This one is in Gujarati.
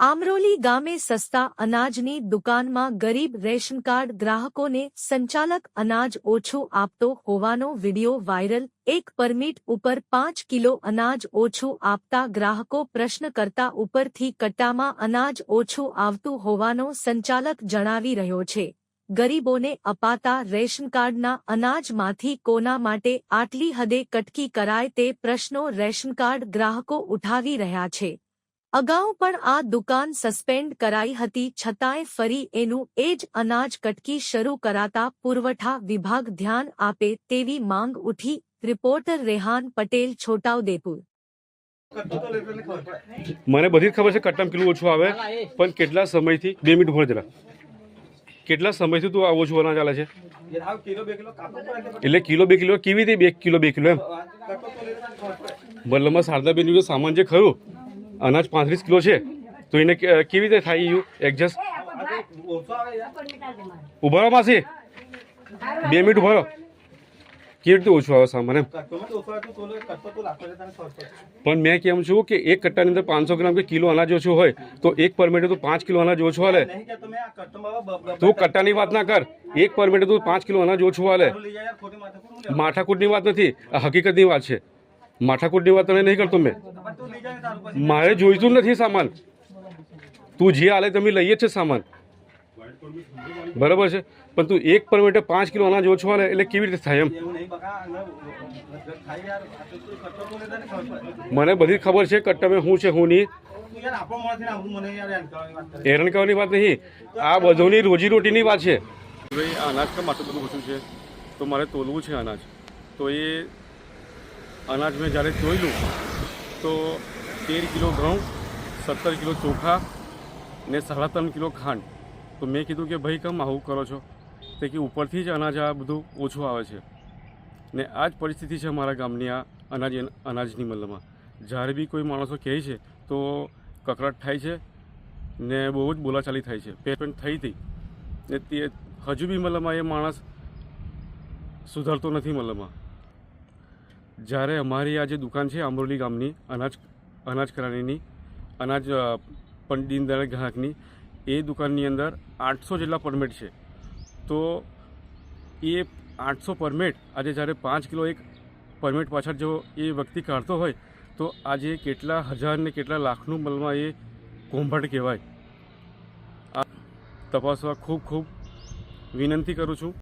આમરોલી ગામે સસ્તા અનાજની દુકાનમાં ગરીબ રેશનકાર્ડ ગ્રાહકોને સંચાલક અનાજ ઓછું આપતો હોવાનો વિડિયો વાયરલ। એક પરમિટ ઉપર 5 કિલો અનાજ ઓછું આપતા ગ્રાહકો પ્રશ્ન કરતા ઉપરથી કટ્ટામાં અનાજ ઓછું આવતું હોવાનો સંચાલક જણાવી રહ્યો છે। ગરીબોને અપાતા રેશનકાર્ડના અનાજમાંથી કોના માટે આટલી હદે કટકી કરાય તે પ્રશ્નો રેશનકાર્ડ ગ્રાહકો ઉઠાવી રહ્યા છે। અગાઉ પણ આ દુકાન સસ્પેન્ડ કરાઈ હતી, છતાંય ફરી એનું એ જ અનાજ કટકી શરૂ કરાતા પુરવઠા વિભાગ ધ્યાન આપે તેવી માંગ ઉઠી। રિપોર્ટર રેહાન પટેલ, છોટાઉદેપુર। મને બધી ખબર છે કટ્ટામાં કિલો ઓછું આવે, પણ કેટલા સમયથી 2 મિનિટ ભર જરા કેટલા સમયથી તું આ ઓછું અનાજ આલે છે? એટલે કિલો 2 કિલો કેવી રીતે 2 કિલો 2 કિલો એમ? મતલબમાં શારદાબેનનું સામાન જે ખરું અનાજ 35 કિલો છે, તો એને કેવી રીતે થાય યુ એડજસ્ટ? ઉભા રહો માસી, 2 મિનિટ ઉભા રહો। કેવી રીતે ઓછું આવે સામાન એમ? પણ મેં કેમ છું કે એક કટ્ટાની અંદર 500 ગ્રામ કે કિલો અનાજ ઓછું હોય તો એક પરમિટે તું 5 કિલો અનાજ ઓછું હાલે। તું કટ્ટાની વાત ના કર, એક પરમિટે તું 5 કિલો અનાજ ઓછું હાલે। માથાકૂટની વાત નથી, આ હકીકતની વાત છે। માથાકૂટની વાત તને નહીં કરતો મેં, મારે જોઈતું નથી સામાન। તું જે હાલે તમે લઈએ જ છે સામાન, બરાબર છે, પણ તું એક પરમિટે 5 કિલો અનાજ ઓછું હાલે એટલે કેવી રીતે થાય એમ? મને બધી ખબર છે કટ્ટામાં શું છે શું નહીં। હેરાન કરવાની વાત નહીં, આ બધોની રોજીરોટીની વાત છે। ભાઈ આ અનાજ કેમ આટલું બધું ઓછું છે, તો મારે તોલવું છે અનાજ। તો એ અનાજ મેં જ્યારે જોયેલું તો 13 કિલો ઘઉં, 17 કિલો ચોખા ને 3.5 કિલો ખાંડ। તો મેં કીધું કે ભાઈ કેમ આવું કરો છો? તો કે ઉપરથી જ અનાજ આ બધું ઓછું આવે છે ને આ જ પરિસ્થિતિ છે મારા ગામની। આ અનાજની મતલબમાં જ્યારે બી કોઈ માણસો કહે છે તો કકળાટ થાય છે ને બહુ જ બોલાચાલી થાય છે। પેમેન્ટ થઈ હતી ને તે હજુ બી મતલબમાં એ માણસ સુધરતો નથી। મતલબમાં જ્યારે અમારી આ જે દુકાન છે આમરોલી ગામની અનાજ કરાણીની, અનાજ પંડિત દીનદયાળ ગ્રાહકની, એ દુકાનની અંદર 800 જેટલા પરમિટ છે। તો એ 800 પરમિટ આજે જ્યારે 5 કિલો એક પરમિટ પાછળ જો એ વ્યક્તિ કાઢતો હોય તો આજે કેટલા હજાર ને કેટલા લાખનું મલમાં એ કોંભાટ કહેવાય। આ તપાસવા ખૂબ વિનંતી કરું છું।